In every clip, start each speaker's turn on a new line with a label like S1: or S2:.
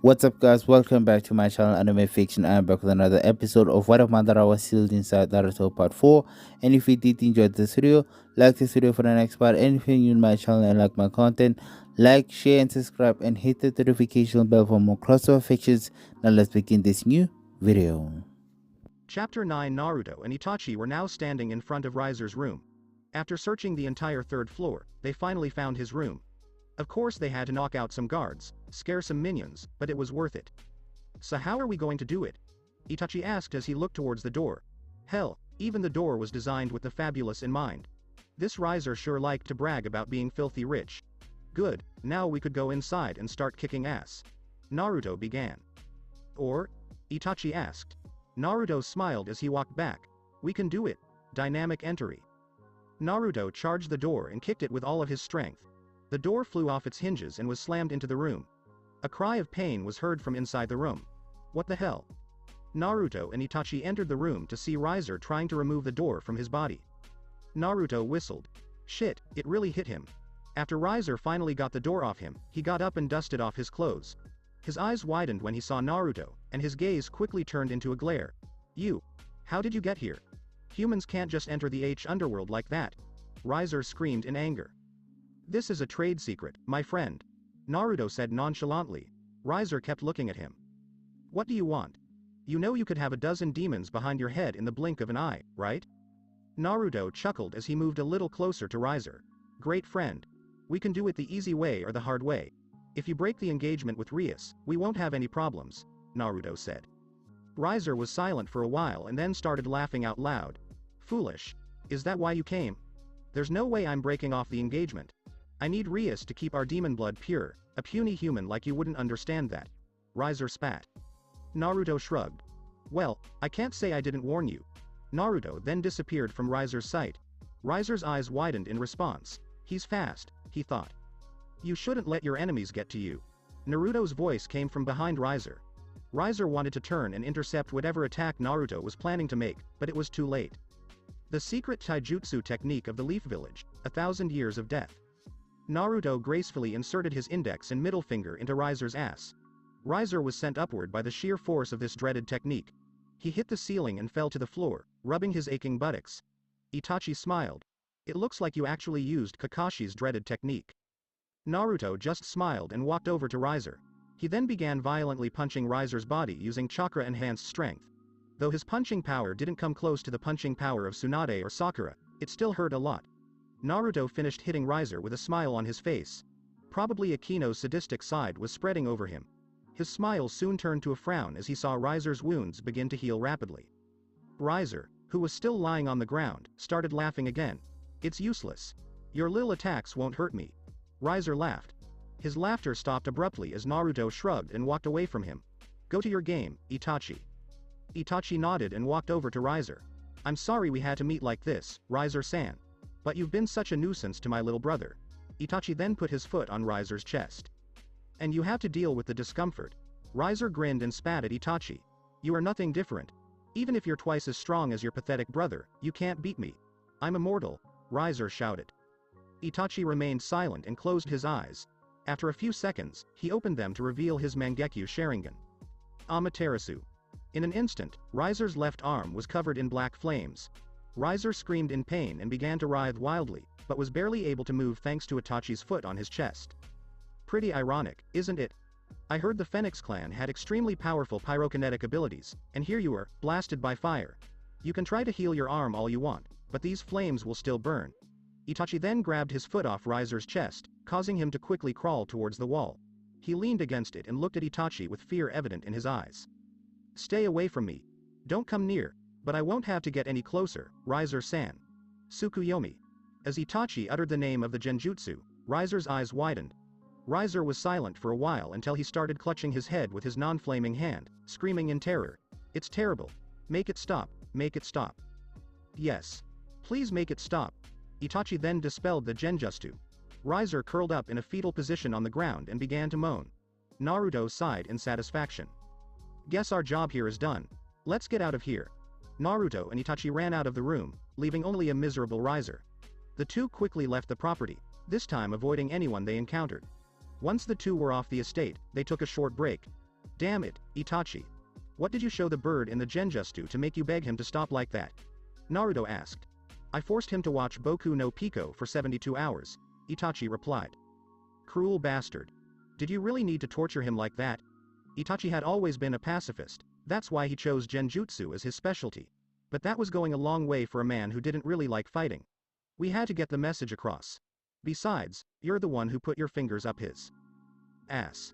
S1: What's up, guys? Welcome back to my channel, Anime Fiction. I'm back with another episode of What If Madara Was Sealed Inside Naruto Part 4. And if you did enjoy this video, like this video for the next part. And if you're new to my channel and like my content, like, share, and subscribe, and hit the notification bell for more crossover fictions. Now let's begin this new video.
S2: Chapter 9 Naruto and Itachi were now standing in front of Riser's room. After searching the entire third floor, they finally found his room. Of course they had to knock out some guards, scare some minions, but it was worth it. So how are we going to do it? Itachi asked as he looked towards the door. Hell, even the door was designed with the fabulous in mind. This Riser sure liked to brag about being filthy rich. Good, now we could go inside and start kicking ass. Naruto began. Or? Itachi asked. Naruto smiled as he walked back. We can do it. Dynamic entry. Naruto charged the door and kicked it with all of his strength. The door flew off its hinges and was slammed into the room. A cry of pain was heard from inside the room. What the hell? Naruto and Itachi entered the room to see Riser trying to remove the door from his body. Naruto whistled. Shit, it really hit him. After Riser finally got the door off him, he got up and dusted off his clothes. His eyes widened when he saw Naruto, and his gaze quickly turned into a glare. You. How did you get here? Humans can't just enter the underworld like that. Riser screamed in anger. This is a trade secret, my friend. Naruto said nonchalantly. Riser kept looking at him. What do you want? You know you could have a dozen demons behind your head in the blink of an eye, right? Naruto chuckled as he moved a little closer to Riser. Great friend. We can do it the easy way or the hard way. If you break the engagement with Rias, we won't have any problems, Naruto said. Riser was silent for a while and then started laughing out loud. Foolish. Is that why you came? There's no way I'm breaking off the engagement. I need Rias to keep our demon blood pure. A puny human like you wouldn't understand that. Riser spat. Naruto shrugged. Well, I can't say I didn't warn you. Naruto then disappeared from Riser's sight. Riser's eyes widened in response. He's fast, he thought. You shouldn't let your enemies get to you. Naruto's voice came from behind Riser. Riser wanted to turn and intercept whatever attack Naruto was planning to make, but it was too late. The secret taijutsu technique of the Leaf Village, 1,000 years of death. Naruto gracefully inserted his index and middle finger into Riser's ass. Riser was sent upward by the sheer force of this dreaded technique. He hit the ceiling and fell to the floor, rubbing his aching buttocks. Itachi smiled. It looks like you actually used Kakashi's dreaded technique. Naruto just smiled and walked over to Riser. He then began violently punching Riser's body using chakra-enhanced strength. Though his punching power didn't come close to the punching power of Tsunade or Sakura, it still hurt a lot. Naruto finished hitting Riser with a smile on his face. Probably Akino's sadistic side was spreading over him. His smile soon turned to a frown as he saw Riser's wounds begin to heal rapidly. Riser, who was still lying on the ground, started laughing again. It's useless. Your little attacks won't hurt me. Riser laughed. His laughter stopped abruptly as Naruto shrugged and walked away from him. Go to your game, Itachi. Itachi nodded and walked over to Riser. I'm sorry we had to meet like this, Riser-san. But you've been such a nuisance to my little brother. Itachi then put his foot on Riser's chest. And you have to deal with the discomfort. Riser grinned and spat at Itachi. You are nothing different. Even if you're twice as strong as your pathetic brother, you can't beat me. I'm immortal, Riser shouted. Itachi remained silent and closed his eyes. After a few seconds, he opened them to reveal his Mangekyo Sharingan. Amaterasu. In an instant, Riser's left arm was covered in black flames. Riser screamed in pain and began to writhe wildly, but was barely able to move thanks to Itachi's foot on his chest. Pretty ironic, isn't it? I heard the Phoenix clan had extremely powerful pyrokinetic abilities, and here you are, blasted by fire. You can try to heal your arm all you want, but these flames will still burn. Itachi then grabbed his foot off Riser's chest, causing him to quickly crawl towards the wall. He leaned against it and looked at Itachi with fear evident in his eyes. Stay away from me. Don't come near, but I won't have to get any closer, Riser-san. Tsukuyomi. As Itachi uttered the name of the genjutsu, Riser's eyes widened. Riser was silent for a while until he started clutching his head with his non-flaming hand, screaming in terror. It's terrible. Make it stop, make it stop. Yes. Please make it stop. Itachi then dispelled the genjutsu. Riser curled up in a fetal position on the ground and began to moan. Naruto sighed in satisfaction. Guess our job here is done. Let's get out of here. Naruto and Itachi ran out of the room, leaving only a miserable Riser. The two quickly left the property, this time avoiding anyone they encountered. Once the two were off the estate, they took a short break. Damn it, Itachi. What did you show the bird in the genjutsu to make you beg him to stop like that? Naruto asked. I forced him to watch Boku no Pico for 72 hours, Itachi replied. Cruel bastard. Did you really need to torture him like that? Itachi had always been a pacifist, that's why he chose genjutsu as his specialty. But that was going a long way for a man who didn't really like fighting. We had to get the message across. Besides, you're the one who put your fingers up his ass.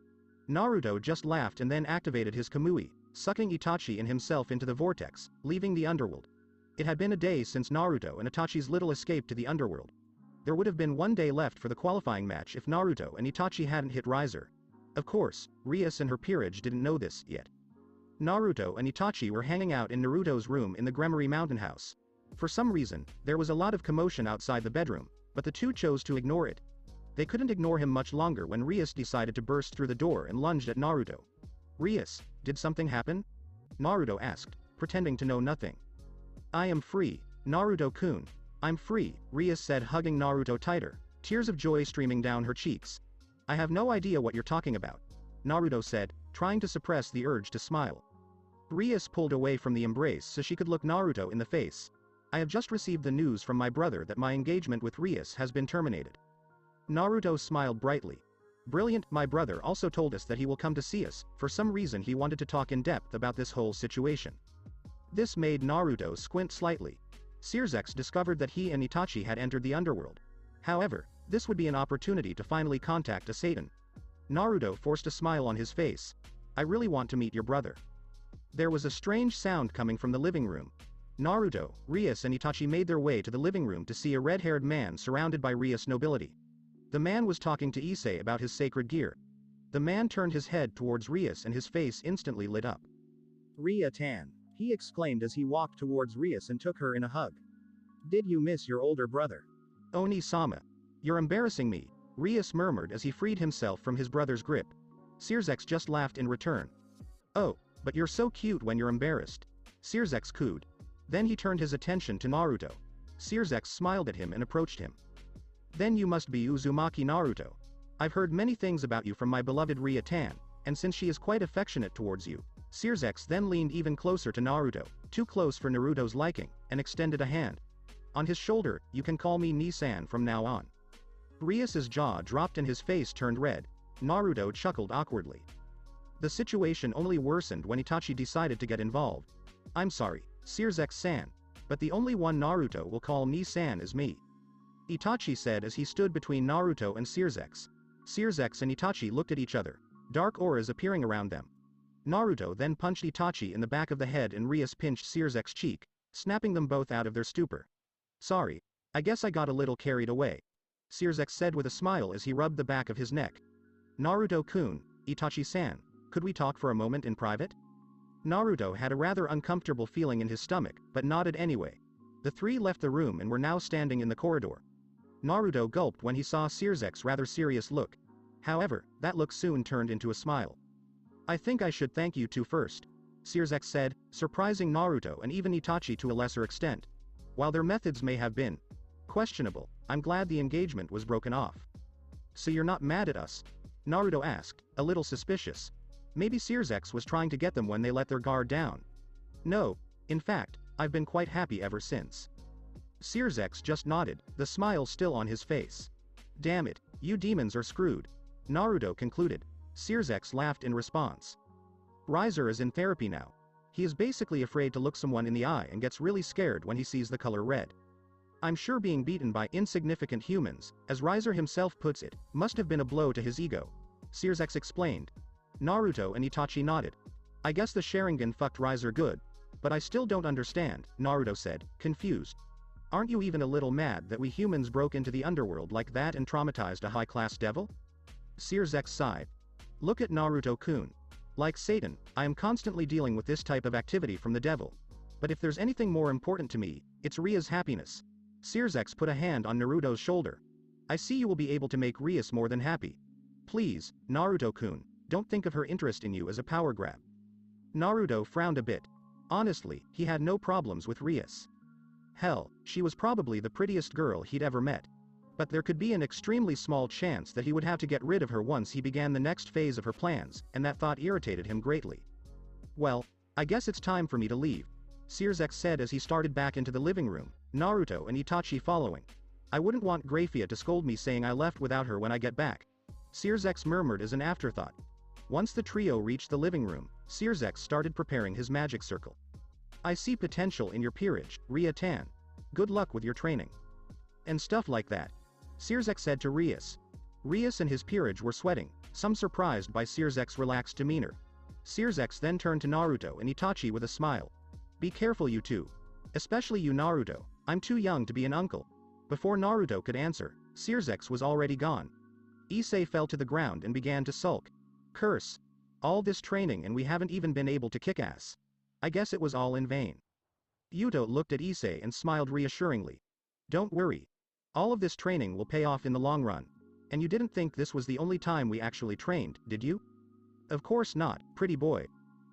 S2: Naruto just laughed and then activated his Kamui, sucking Itachi and himself into the vortex, leaving the underworld. It had been a day since Naruto and Itachi's little escape to the underworld. There would have been one day left for the qualifying match if Naruto and Itachi hadn't hit Riser. Of course, Rias and her peerage didn't know this yet. Naruto and Itachi were hanging out in Naruto's room in the Gremory Mountain House. For some reason, there was a lot of commotion outside the bedroom, but the two chose to ignore it. They couldn't ignore him much longer when Rias decided to burst through the door and lunged at Naruto. Rias, did something happen? Naruto asked, pretending to know nothing. I am free, Naruto-kun. I'm free, Rias said, hugging Naruto tighter, tears of joy streaming down her cheeks. I have no idea what you're talking about, Naruto said, trying to suppress the urge to smile. Rias pulled away from the embrace so she could look Naruto in the face. I have just received the news from my brother that my engagement with Rias has been terminated. Naruto smiled brightly. Brilliant, my brother also told us that he will come to see us, for some reason he wanted to talk in depth about this whole situation. This made Naruto squint slightly. Sears X discovered that he and Itachi had entered the underworld. However, this would be an opportunity to finally contact a Satan. Naruto forced a smile on his face. I really want to meet your brother. There was a strange sound coming from the living room. Naruto, Rias and Itachi made their way to the living room to see a red-haired man surrounded by Rias nobility. The man was talking to Issei about his sacred gear. The man turned his head towards Rias and his face instantly lit up. Ria-tan, he exclaimed as he walked towards Rias and took her in a hug. Did you miss your older brother? Oni-sama. You're embarrassing me, Rias murmured as he freed himself from his brother's grip. Sears X just laughed in return. Oh, but you're so cute when you're embarrassed. Sears X cooed. Then he turned his attention to Naruto. Sears X smiled at him and approached him. Then you must be Uzumaki Naruto. I've heard many things about you from my beloved Ria-tan, and since she is quite affectionate towards you. Sears X then leaned even closer to Naruto, too close for Naruto's liking, and extended a hand. On his shoulder, you can call me Ni-san from now on. Rias's jaw dropped and his face turned red. Naruto chuckled awkwardly. The situation only worsened when Itachi decided to get involved. I'm sorry, Sears X-san, but the only one Naruto will call Ni-san is me. Itachi said as he stood between Naruto and Sears X. Sears X and Itachi looked at each other, dark auras appearing around them. Naruto then punched Itachi in the back of the head and Rias pinched Sears X's cheek, snapping them both out of their stupor. Sorry, I guess I got a little carried away, Sears X said with a smile as he rubbed the back of his neck. Naruto-kun, Itachi-san, could we talk for a moment in private? Naruto had a rather uncomfortable feeling in his stomach, but nodded anyway. The three left the room and were now standing in the corridor. Naruto gulped when he saw Sears X's rather serious look. However, that look soon turned into a smile. I think I should thank you two first, Sears X said, surprising Naruto and even Itachi to a lesser extent. While their methods may have been questionable, I'm glad the engagement was broken off. So you're not mad at us? Naruto asked, a little suspicious. Maybe Sears X was trying to get them when they let their guard down. No, in fact, I've been quite happy ever since. Sears X just nodded, the smile still on his face. Damn it, you demons are screwed, Naruto concluded. Sears X laughed in response. Riser is in therapy now. He is basically afraid to look someone in the eye and gets really scared when he sees the color red. I'm sure being beaten by insignificant humans, as Riser himself puts it, must have been a blow to his ego, Sears X explained. Naruto and Itachi nodded. I guess the Sharingan fucked Riser good, but I still don't understand, Naruto said, confused. Aren't you even a little mad that we humans broke into the underworld like that and traumatized a high-class devil? Sears X sighed. Look at Naruto-kun. Like Satan, I am constantly dealing with this type of activity from the devil. But if there's anything more important to me, it's Ria's happiness. Sears X put a hand on Naruto's shoulder. I see you will be able to make Rias more than happy. Please, Naruto-kun, don't think of her interest in you as a power grab. Naruto frowned a bit. Honestly, he had no problems with Rias. Hell, she was probably the prettiest girl he'd ever met. But there could be an extremely small chance that he would have to get rid of her once he began the next phase of her plans, and that thought irritated him greatly. Well, I guess it's time for me to leave, Sears X said as he started back into the living room, Naruto and Itachi following. I wouldn't want Grafia to scold me saying I left without her when I get back, Sears X murmured as an afterthought. Once the trio reached the living room, Sears X started preparing his magic circle. I see potential in your peerage, Ria-tan. Good luck with your training. And stuff like that, Sears X said to Rias. Rias and his peerage were sweating, some surprised by Sears X's relaxed demeanor. Sears X then turned to Naruto and Itachi with a smile. Be careful you two. Especially you Naruto, I'm too young to be an uncle. Before Naruto could answer, Sears X was already gone. Issei fell to the ground and began to sulk. Curse. All this training and we haven't even been able to kick ass. I guess it was all in vain. Yuto looked at Issei and smiled reassuringly. Don't worry. All of this training will pay off in the long run. And you didn't think this was the only time we actually trained, did you? Of course not, pretty boy.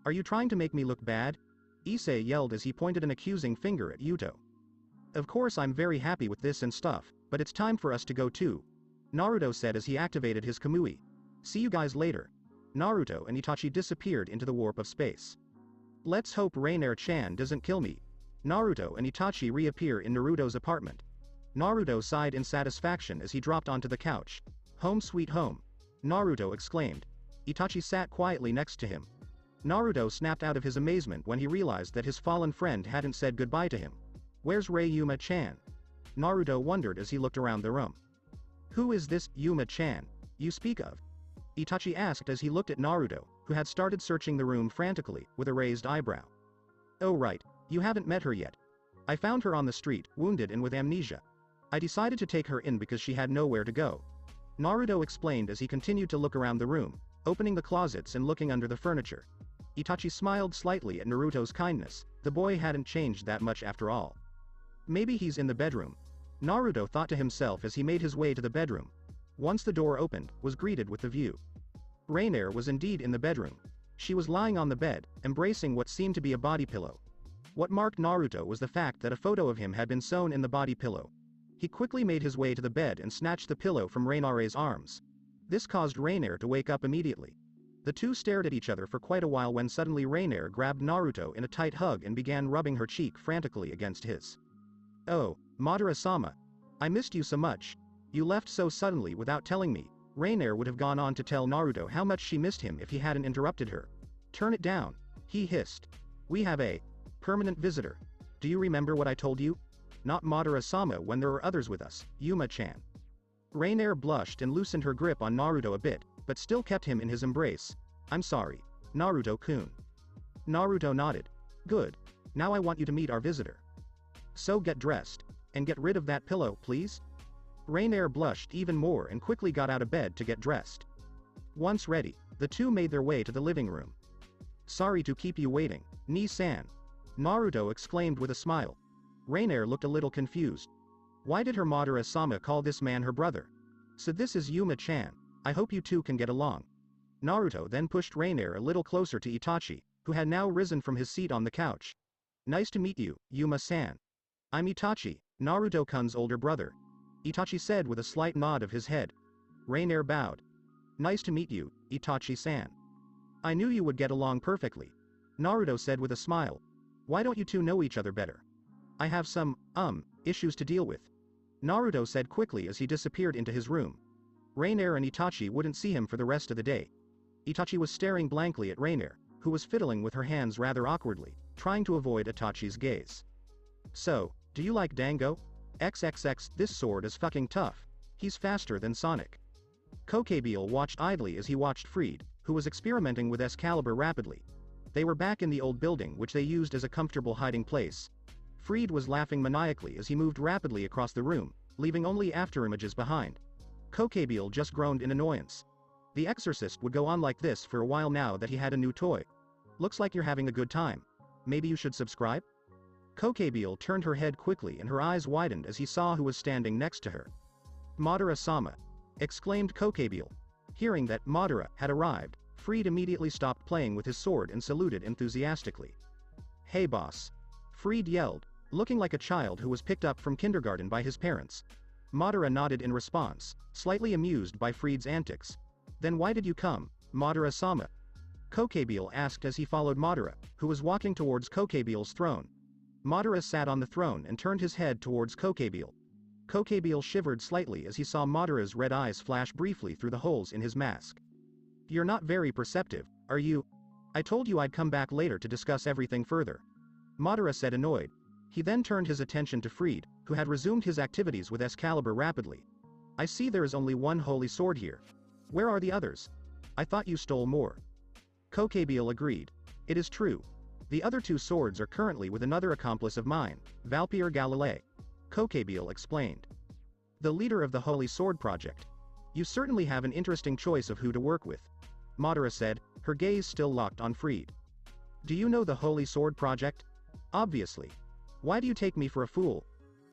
S2: Are you trying to make me look bad? Issei yelled as he pointed an accusing finger at Yuto. Of course I'm very happy with this and stuff, but it's time for us to go too, Naruto said as he activated his Kamui. See you guys later. Naruto and Itachi disappeared into the warp of space. Let's hope Rainier-chan doesn't kill me. Naruto and Itachi reappear in Naruto's apartment. Naruto sighed in satisfaction as he dropped onto the couch. Home sweet home, Naruto exclaimed. Itachi sat quietly next to him. Naruto snapped out of his amazement when he realized that his fallen friend hadn't said goodbye to him. Where's Yuma-chan? Naruto wondered as he looked around the room. Who is this Yuma-chan you speak of? Itachi asked as he looked at Naruto, who had started searching the room frantically, with a raised eyebrow. Oh right, you haven't met her yet. I found her on the street, wounded and with amnesia. I decided to take her in because she had nowhere to go. Naruto explained as he continued to look around the room, opening the closets and looking under the furniture. Itachi smiled slightly at Naruto's kindness. The boy hadn't changed that much after all. Maybe he's in the bedroom, Naruto thought to himself as he made his way to the bedroom. Once the door opened, was greeted with the view. Rainier was indeed in the bedroom. She was lying on the bed, embracing what seemed to be a body pillow. What marked Naruto was the fact that a photo of him had been sewn in the body pillow. He quickly made his way to the bed and snatched the pillow from Rainier's arms. This caused Rainier to wake up immediately. The two stared at each other for quite a while when suddenly Rainier grabbed Naruto in a tight hug and began rubbing her cheek frantically against his. Oh, Madara-sama. I missed you so much. You left so suddenly without telling me. Rainier would have gone on to tell Naruto how much she missed him if he hadn't interrupted her. Turn it down, he hissed. We have a permanent visitor. Do you remember what I told you? Not Madara-sama when there were others with us, Yuma-chan. Rainier blushed and loosened her grip on Naruto a bit, but still kept him in his embrace. I'm sorry, Naruto-kun. Naruto nodded. Good. Now I want you to meet our visitor. So get dressed. And get rid of that pillow, please? Rainier blushed even more and quickly got out of bed to get dressed. Once ready, the two made their way to the living room. Sorry to keep you waiting, Ni-san. Naruto exclaimed with a smile. Rainier looked a little confused. Why did her Madara-sama call this man her brother? So this is Yuma-chan. I hope you two can get along. Naruto then pushed Rainier a little closer to Itachi, who had now risen from his seat on the couch. Nice to meet you, Yuma-san. I'm Itachi, Naruto-kun's older brother. Itachi said with a slight nod of his head. Rainier bowed. Nice to meet you, Itachi-san. I knew you would get along perfectly. Naruto said with a smile. Why don't you two know each other better? I have some, issues to deal with. Naruto said quickly as he disappeared into his room. Rainier and Itachi wouldn't see him for the rest of the day. Itachi was staring blankly at Rainier, who was fiddling with her hands rather awkwardly, trying to avoid Itachi's gaze. So, do you like Dango? XXX, this sword is fucking tough. He's faster than Sonic. Kokabiel watched idly as he watched Freed, who was experimenting with Excalibur rapidly. They were back in the old building which they used as a comfortable hiding place. Freed was laughing maniacally as he moved rapidly across the room, leaving only afterimages behind. Kokabiel just groaned in annoyance. The exorcist would go on like this for a while now that he had a new toy. Looks like you're having a good time. Maybe you should subscribe? Kokabiel turned her head quickly and her eyes widened as he saw who was standing next to her. Madara-sama! Exclaimed Kokabiel. Hearing that Madara had arrived, Freed immediately stopped playing with his sword and saluted enthusiastically. Hey boss! Freed yelled, looking like a child who was picked up from kindergarten by his parents. Madara nodded in response, slightly amused by Freed's antics. Then why did you come, Madara-sama? Kokabiel asked as he followed Madara, who was walking towards Kokabiel's throne. Madara sat on the throne and turned his head towards Kokabiel. Kokabiel shivered slightly as he saw Madara's red eyes flash briefly through the holes in his mask. You're not very perceptive, are you? I told you I'd come back later to discuss everything further. Madara said, annoyed. He then turned his attention to Freed, who had resumed his activities with Excalibur rapidly. I see there is only one holy sword here. Where are the others? I thought you stole more. Kokabiel agreed. It is true. The other two swords are currently with another accomplice of mine, Valpier Galilei. Kokabiel explained. The leader of the Holy Sword Project. You certainly have an interesting choice of who to work with. Madara said, her gaze still locked on Freed. Do you know the Holy Sword Project? Obviously. Why do you take me for a fool?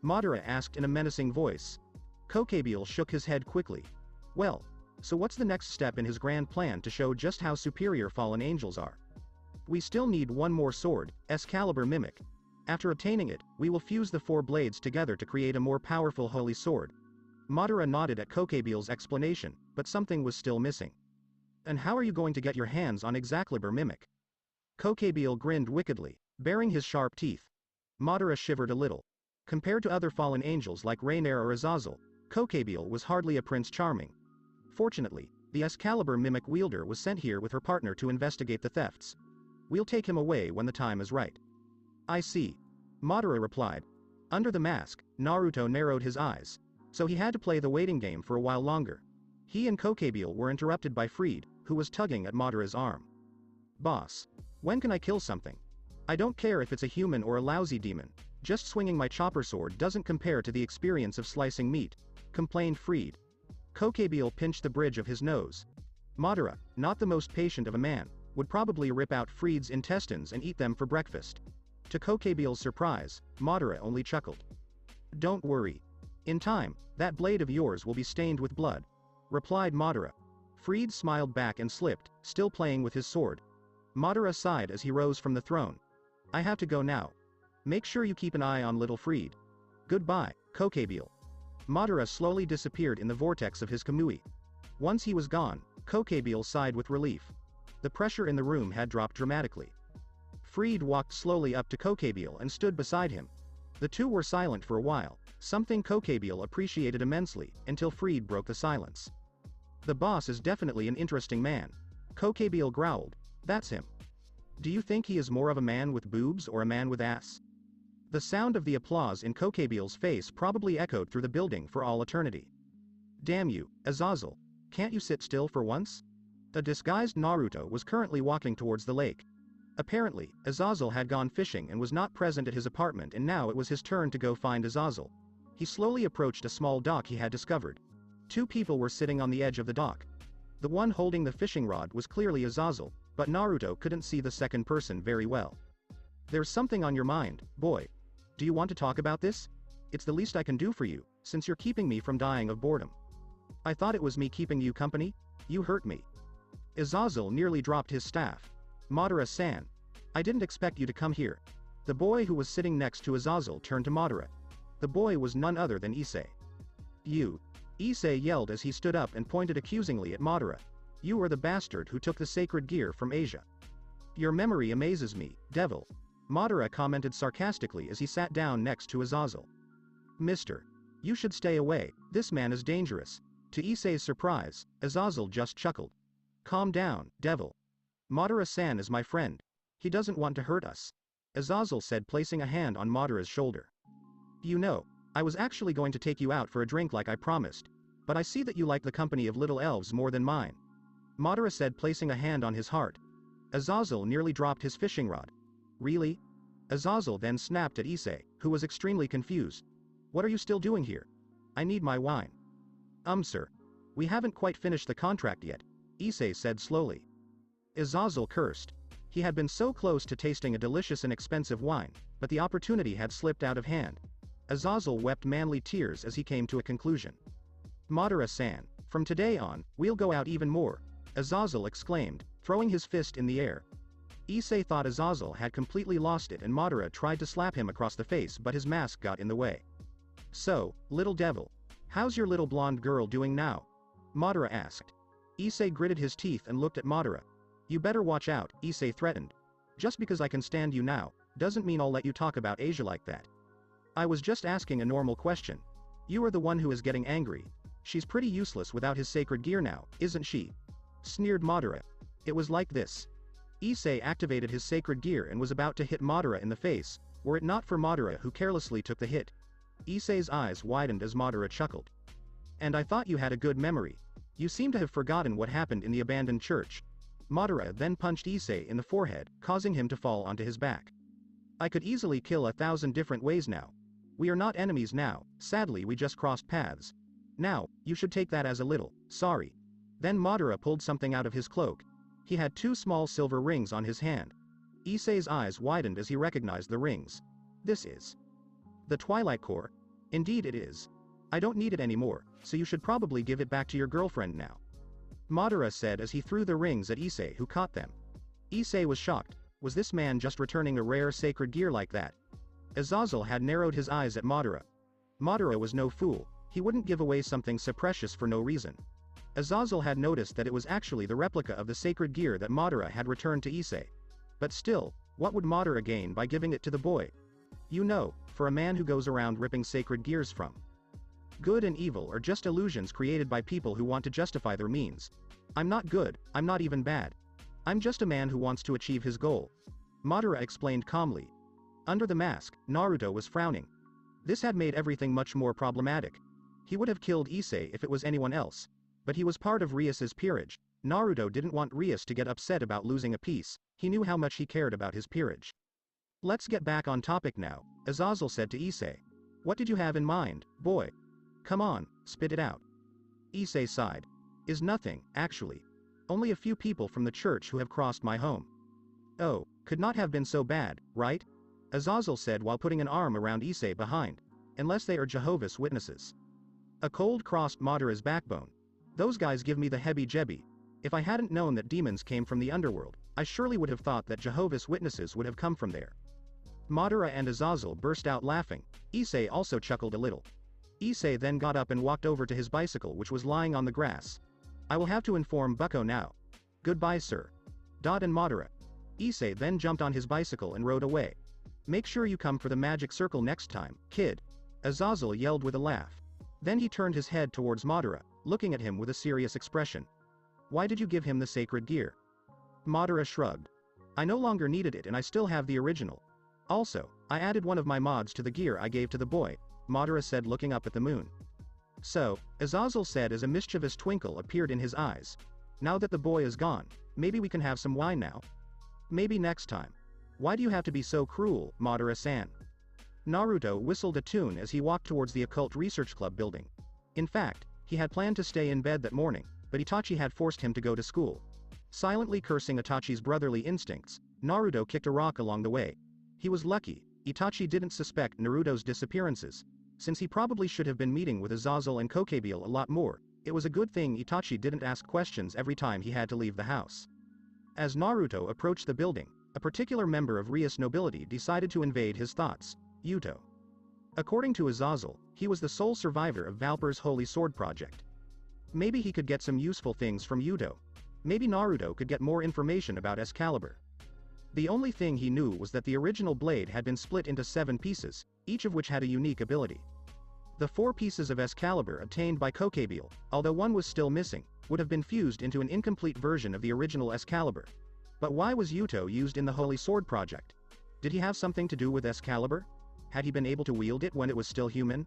S2: Madara asked in a menacing voice. Kokabiel shook his head quickly. Well, so what's the next step in his grand plan to show just how superior fallen angels are? We still need one more sword, Excalibur Mimic. After obtaining it, we will fuse the 4 blades together to create a more powerful holy sword. Madara nodded at Kokabiel's explanation, but something was still missing. And how are you going to get your hands on Excalibur Mimic? Kokabiel grinned wickedly, baring his sharp teeth. Madara shivered a little. Compared to other fallen angels like Rainier or Azazel, Kokabiel was hardly a Prince Charming. Fortunately, the Excalibur Mimic wielder was sent here with her partner to investigate the thefts. We'll take him away when the time is right. I see. Madara replied. Under the mask, Naruto narrowed his eyes. So he had to play the waiting game for a while longer. He and Kokabiel were interrupted by Freed, who was tugging at Madara's arm. Boss. When can I kill something? I don't care if it's a human or a lousy demon, just swinging my chopper sword doesn't compare to the experience of slicing meat, complained Freed. Kokabiel pinched the bridge of his nose. Madara, not the most patient of a man, would probably rip out Freed's intestines and eat them for breakfast. To Kokabiel's surprise, Madara only chuckled. Don't worry. In time, that blade of yours will be stained with blood, replied Madara. Freed smiled back and slipped, still playing with his sword. Madara sighed as he rose from the throne. I have to go now. Make sure you keep an eye on little Freed. Goodbye, Kokabiel. Madara slowly disappeared in the vortex of his kamui. Once he was gone, Kokabiel sighed with relief. The pressure in the room had dropped dramatically. Freed walked slowly up to Kokabiel and stood beside him. The two were silent for a while, something Kokabiel appreciated immensely, until Freed broke the silence. The boss is definitely an interesting man. Kokabiel growled. That's him. Do you think he is more of a man with boobs or a man with ass? The sound of the applause in Kokabiel's face probably echoed through the building for all eternity. Damn you, Azazel. Can't you sit still for once? A disguised Naruto was currently walking towards the lake. Apparently, Azazel had gone fishing and was not present at his apartment, and now it was his turn to go find Azazel. He slowly approached a small dock he had discovered. 2 people were sitting on the edge of the dock. The one holding the fishing rod was clearly Azazel, but Naruto couldn't see the second person very well. There's something on your mind, boy. Do you want to talk about this? It's the least I can do for you, since you're keeping me from dying of boredom. I thought it was me keeping you company? You hurt me. Azazel nearly dropped his staff. Madara-san. I didn't expect you to come here. The boy who was sitting next to Azazel turned to Madara. The boy was none other than Issei. You. Issei yelled as he stood up and pointed accusingly at Madara. You were the bastard who took the sacred gear from Asia. Your memory amazes me, devil. Madara commented sarcastically as he sat down next to Azazel. Mister. You should stay away, this man is dangerous. To Issei's surprise, Azazel just chuckled. Calm down, devil. Madara-san is my friend. He doesn't want to hurt us. Azazel said, placing a hand on Madara's shoulder. You know, I was actually going to take you out for a drink like I promised, but I see that you like the company of little elves more than mine. Madara said, placing a hand on his heart. Azazel nearly dropped his fishing rod. Really? Azazel then snapped at Issei, who was extremely confused. What are you still doing here? I need my wine. Sir. We haven't quite finished the contract yet, Issei said slowly. Azazel cursed. He had been so close to tasting a delicious and expensive wine, but the opportunity had slipped out of hand. Azazel wept manly tears as he came to a conclusion. Madara-san, from today on, we'll go out even more, Azazel exclaimed, throwing his fist in the air. Issei thought Azazel had completely lost it, and Madara tried to slap him across the face, but his mask got in the way. So, little devil. How's your little blonde girl doing now? Madara asked. Issei gritted his teeth and looked at Madara. You better watch out, Issei threatened. Just because I can stand you now, doesn't mean I'll let you talk about Asia like that. I was just asking a normal question. You are the one who is getting angry. She's pretty useless without his sacred gear now, isn't she? Sneered Madara. It was like this. Issei activated his sacred gear and was about to hit Madara in the face, were it not for Madara who carelessly took the hit. Issei's eyes widened as Madara chuckled. And I thought you had a good memory. You seem to have forgotten what happened in the abandoned church. Madara then punched Issei in the forehead, causing him to fall onto his back. I could easily kill 1,000 different ways now. We are not enemies now, sadly we just crossed paths. Now, you should take that as a little, sorry. Then Madara pulled something out of his cloak. He had 2 small silver rings on his hand. Issei's eyes widened as he recognized the rings. This is the Twilight Core. Indeed it is. I don't need it anymore, so you should probably give it back to your girlfriend now. Madara said as he threw the rings at Issei, who caught them. Issei was shocked. Was this man just returning a rare sacred gear like that? Azazel had narrowed his eyes at Madara. Madara was no fool. He wouldn't give away something so precious for no reason. Azazel had noticed that it was actually the replica of the sacred gear that Madara had returned to Issei. But still, what would Madara gain by giving it to the boy? You know, for a man who goes around ripping sacred gears from. Good and evil are just illusions created by people who want to justify their means. I'm not good, I'm not even bad. I'm just a man who wants to achieve his goal. Madara explained calmly. Under the mask, Naruto was frowning. This had made everything much more problematic. He would have killed Issei if it was anyone else. But he was part of Rias's peerage. Naruto didn't want Rias to get upset about losing a piece. He knew how much he cared about his peerage. Let's get back on topic now, Azazel said to Issei. What did you have in mind, boy? Come on, spit it out. Issei sighed. Is nothing, actually. Only a few people from the church who have crossed my home. Oh, could not have been so bad, right? Azazel said while putting an arm around Issei behind. Unless they are Jehovah's Witnesses. A cold crossed Madara's backbone. Those guys give me the heebie-jeebie. If I hadn't known that demons came from the underworld, I surely would have thought that Jehovah's Witnesses would have come from there. Madara and Azazel burst out laughing. Issei also chuckled a little. Issei then got up and walked over to his bicycle, which was lying on the grass. I will have to inform Bucko now. Goodbye, sir. Dot and Madara. Issei then jumped on his bicycle and rode away. Make sure you come for the magic circle next time, kid. Azazel yelled with a laugh. Then he turned his head towards Madara, looking at him with a serious expression. Why did you give him the sacred gear? Madara shrugged. I no longer needed it and I still have the original. Also, I added one of my mods to the gear I gave to the boy, Madara said looking up at the moon. So, Azazel said as a mischievous twinkle appeared in his eyes. Now that the boy is gone, maybe we can have some wine now. Maybe next time. Why do you have to be so cruel, Madara-san? Naruto whistled a tune as he walked towards the Occult Research Club building. In fact, he had planned to stay in bed that morning, but Itachi had forced him to go to school. Silently cursing Itachi's brotherly instincts, Naruto kicked a rock along the way. He was lucky, Itachi didn't suspect Naruto's disappearances. Since he probably should have been meeting with Azazel and Kokabiel a lot more, it was a good thing Itachi didn't ask questions every time he had to leave the house. As Naruto approached the building, a particular member of Rias nobility decided to invade his thoughts, Yuto. According to Azazel, he was the sole survivor of Valper's Holy Sword project. Maybe he could get some useful things from Yuto. Maybe Naruto could get more information about Excalibur. The only thing he knew was that the original blade had been split into 7 pieces, each of which had a unique ability. The 4 pieces of Excalibur obtained by Kokabiel, although one was still missing, would have been fused into an incomplete version of the original Excalibur. But why was Yuto used in the Holy Sword project? Did he have something to do with Excalibur? Had he been able to wield it when it was still human?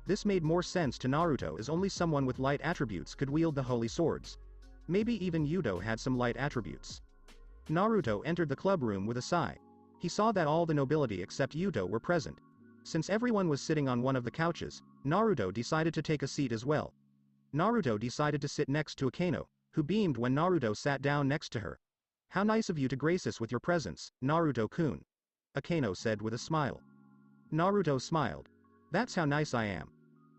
S2: This made more sense to Naruto as only someone with light attributes could wield the holy swords. Maybe even Yuto had some light attributes. Naruto entered the club room with a sigh. He saw that all the nobility except Yuto were present. Since everyone was sitting on one of the couches, Naruto decided to take a seat as well. Naruto decided to sit next to Akano, who beamed when Naruto sat down next to her. How nice of you to grace us with your presence, Naruto-kun. Akano said with a smile. Naruto smiled. That's how nice I am.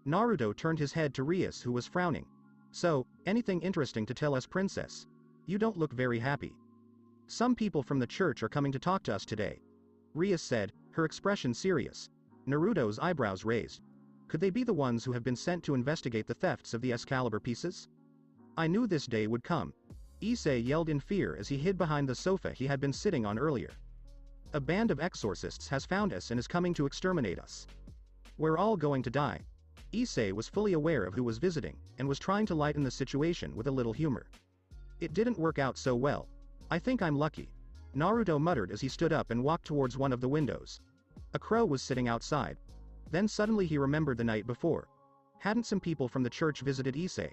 S2: Naruto turned his head to Rias, who was frowning. So, anything interesting to tell us, princess? You don't look very happy. Some people from the church are coming to talk to us today. Rias said, her expression serious. Naruto's eyebrows raised. Could they be the ones who have been sent to investigate the thefts of the Excalibur pieces? I knew this day would come. Issei yelled in fear as he hid behind the sofa he had been sitting on earlier. A band of exorcists has found us and is coming to exterminate us. We're all going to die. Issei was fully aware of who was visiting, and was trying to lighten the situation with a little humor. It didn't work out so well. I think I'm lucky. Naruto muttered as he stood up and walked towards one of the windows. A crow was sitting outside. Then suddenly he remembered the night before. Hadn't some people from the church visited Issei?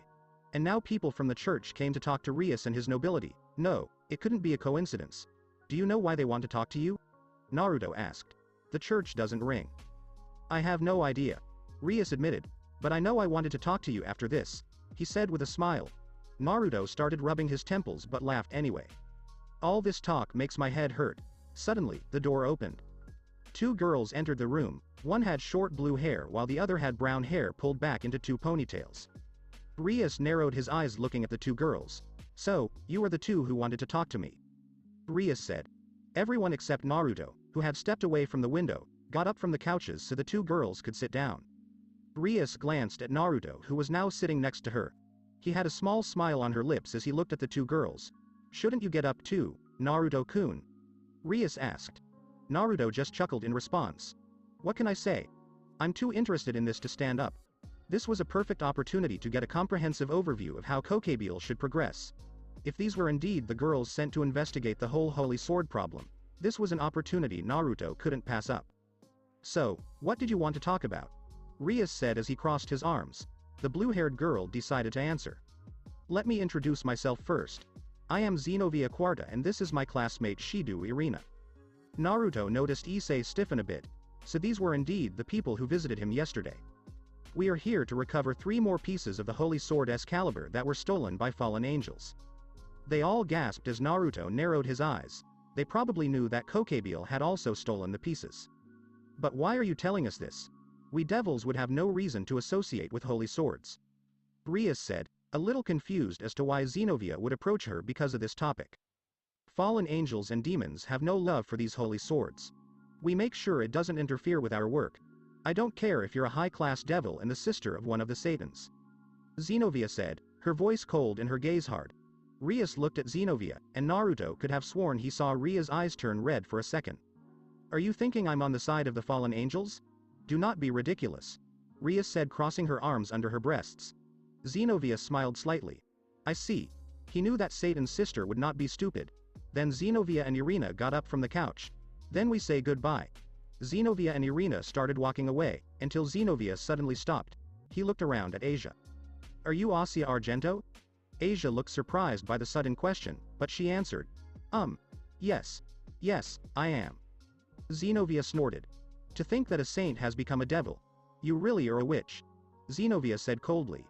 S2: And now people from the church came to talk to Rias and his nobility. No, it couldn't be a coincidence. Do you know why they want to talk to you? Naruto asked. The church doesn't ring. I have no idea. Rias admitted. But I know I wanted to talk to you after this, he said with a smile. Naruto started rubbing his temples but laughed anyway. All this talk makes my head hurt. Suddenly, the door opened. Two girls entered the room, one had short blue hair while the other had brown hair pulled back into two ponytails. Rias narrowed his eyes looking at the two girls. So, you are the two who wanted to talk to me. Rias said. Everyone except Naruto, who had stepped away from the window, got up from the couches so the two girls could sit down. Rias glanced at Naruto who was now sitting next to her. He had a small smile on her lips as he looked at the two girls. Shouldn't you get up too, Naruto-kun? Rias asked. Naruto just chuckled in response. What can I say? I'm too interested in this to stand up. This was a perfect opportunity to get a comprehensive overview of how kokabiel should progress. If these were indeed the girls sent to investigate the whole holy sword problem, this was an opportunity Naruto couldn't pass up. So, what did you want to talk about? Rias said as he crossed his arms. The blue-haired girl decided to answer. Let me introduce myself first. I am Xenovia Quarta and this is my classmate Shido Irina. Naruto noticed Issei stiffen a bit. So these were indeed the people who visited him yesterday. We are here to recover 3 more pieces of the holy sword Excalibur that were stolen by fallen angels. They all gasped as Naruto narrowed his eyes. They probably knew that kokabiel had also stolen the pieces. But why are you telling us this? We devils would have no reason to associate with holy swords. Rias said, a little confused as to why Xenovia would approach her because of this topic. Fallen angels and demons have no love for these holy swords. We make sure it doesn't interfere with our work. I don't care if you're a high-class devil and the sister of one of the Satans. Xenovia said, her voice cold and her gaze hard. Rias looked at Xenovia, and Naruto could have sworn he saw Ria's eyes turn red for a second. Are you thinking I'm on the side of the fallen angels? Do not be ridiculous. Rias said, crossing her arms under her breasts. Xenovia smiled slightly. I see. He knew that Satan's sister would not be stupid. Then Xenovia and Irina got up from the couch. Then we say goodbye. Xenovia and Irina started walking away, until Xenovia suddenly stopped. He looked around at Asia. Are you Asia Argento? Asia looked surprised by the sudden question, but she answered. Yes. Yes, I am. Xenovia snorted. To think that a saint has become a devil. You really are a witch. Xenovia said coldly.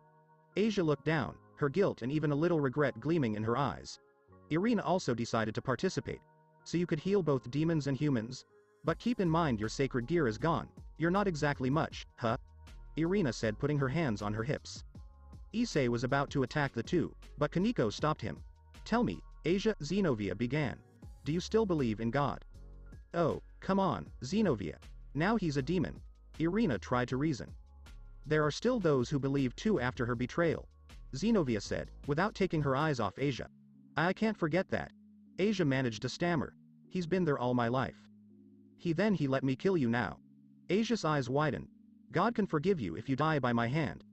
S2: Asia looked down, her guilt and even a little regret gleaming in her eyes. Irina also decided to participate. So you could heal both demons and humans? But keep in mind your sacred gear is gone. You're not exactly much, huh? Irina said, putting her hands on her hips. Issei was about to attack the two, but Kaneko stopped him. Tell me, Asia, Xenovia began. Do you still believe in God? Oh, come on, Xenovia. Now he's a demon. Irina tried to reason. There are still those who believe too after her betrayal. Xenovia said, without taking her eyes off Asia. I can't forget that. Asia managed to stammer. He's been there all my life. He let me kill you now. Asia's eyes widened. God can forgive you if you die by my hand.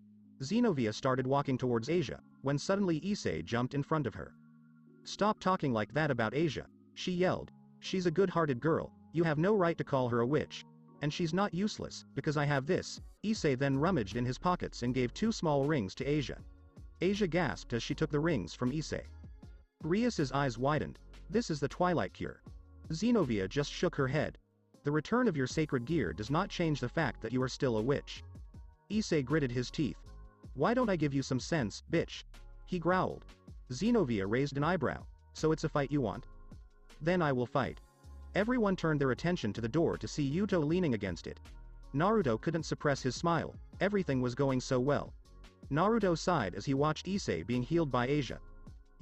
S2: Xenovia started walking towards Asia, when suddenly Issei jumped in front of her. Stop talking like that about Asia, she yelled. She's a good-hearted girl, you have no right to call her a witch. And she's not useless, because I have this. Issei then rummaged in his pockets and gave 2 small rings to Asia. Asia gasped as she took the rings from Issei. Rias's eyes widened. This is the Twilight Cure. Xenovia just shook her head. The return of your sacred gear does not change the fact that you are still a witch. Issei gritted his teeth. Why don't I give you some sense, bitch? He growled. Xenovia raised an eyebrow. So it's a fight you want? Then I will fight. Everyone turned their attention to the door to see Yuto leaning against it. Naruto couldn't suppress his smile. Everything was going so well. Naruto sighed as he watched Issei being healed by Asia.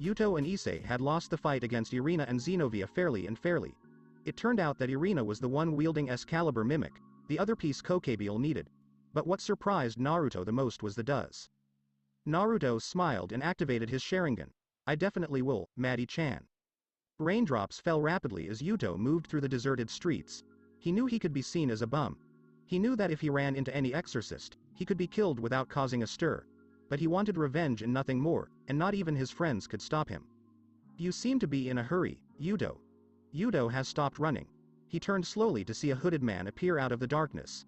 S2: Yuto and Issei had lost the fight against Irina and Xenovia fairly. It turned out that Irina was the one wielding Excalibur mimic, the other piece kokabiel needed. But what surprised Naruto the most was the does. Naruto smiled and activated his Sharingan. I definitely will, Maddie-chan. Raindrops fell rapidly as Yuto moved through the deserted streets. He knew he could be seen as a bum. He knew that if he ran into any exorcist, he could be killed without causing a stir. But he wanted revenge and nothing more, and not even his friends could stop him. You seem to be in a hurry, Yuto. Yuto has stopped running. He turned slowly to see a hooded man appear out of the darkness.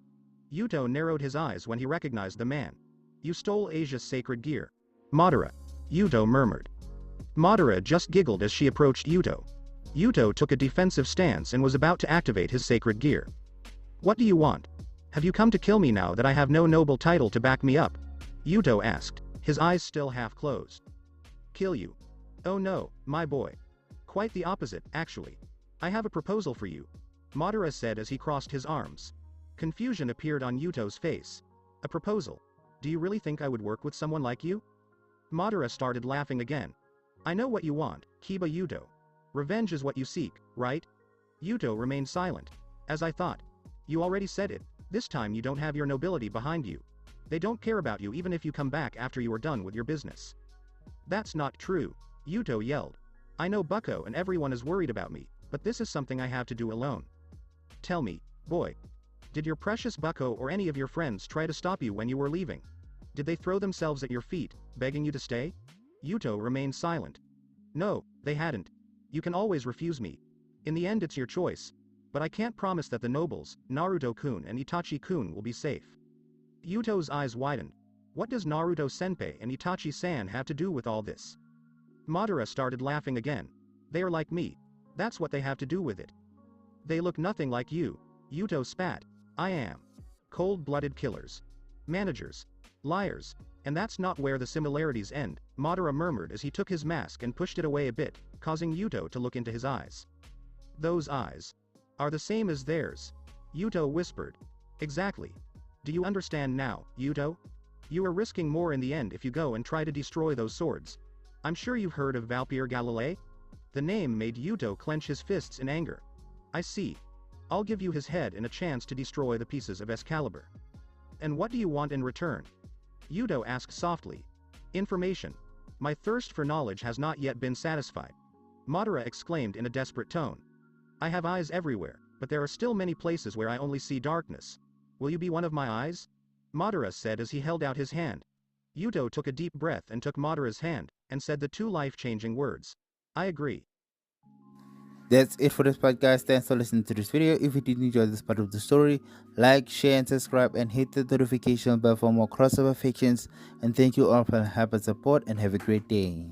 S2: Yuto narrowed his eyes when he recognized the man. You stole Asia's sacred gear. Madara. Yuto murmured. Madara just giggled as she approached Yuto. Yuto took a defensive stance and was about to activate his sacred gear. What do you want? Have you come to kill me now that I have no noble title to back me up? Yuto asked, his eyes still half closed. Kill you? Oh no, my boy. Quite the opposite, actually. I have a proposal for you. Madara said as he crossed his arms. Confusion appeared on Yuto's face. A proposal? Do you really think I would work with someone like you? Madara started laughing again. I know what you want, Kiba Yuto. Revenge is what you seek, right? Yuto remained silent. As I thought. You already said it. This time you don't have your nobility behind you. They don't care about you even if you come back after you are done with your business. That's not true, Yuto yelled. I know Bucko and everyone is worried about me, but this is something I have to do alone. Tell me, boy. Did your precious Bucko or any of your friends try to stop you when you were leaving? Did they throw themselves at your feet, begging you to stay? Yuto remained silent. No, they hadn't. You can always refuse me. In the end it's your choice. But I can't promise that the nobles, Naruto-kun and Itachi-kun will be safe. Yuto's eyes widened. What does Naruto-senpai and Itachi-san have to do with all this? Madara started laughing again. They are like me. That's what they have to do with it. They look nothing like you. Yuto spat. I am. Cold-blooded killers. Managers. Liars. And that's not where the similarities end, Madara murmured as he took his mask and pushed it away a bit, causing Yuto to look into his eyes. Those eyes are the same as theirs. Yuto whispered. Exactly. Do you understand now, Yuto? You are risking more in the end if you go and try to destroy those swords. I'm sure you've heard of Valpyr Galilei? The name made Yuto clench his fists in anger. I see. I'll give you his head and a chance to destroy the pieces of Excalibur. And what do you want in return? Yuto asked softly. Information. My thirst for knowledge has not yet been satisfied. Madara exclaimed in a desperate tone. I have eyes everywhere, but there are still many places where I only see darkness. Will you be one of my eyes? Madara said as he held out his hand. Yuto took a deep breath and took Madara's hand, and said the two life-changing words. I agree.
S1: That's it for this part, guys. Thanks for listening to this video. If you did enjoy this part of the story, like, share, and subscribe, and hit the notification bell for more crossover fictions. And thank you all for your help and support, and have a great day.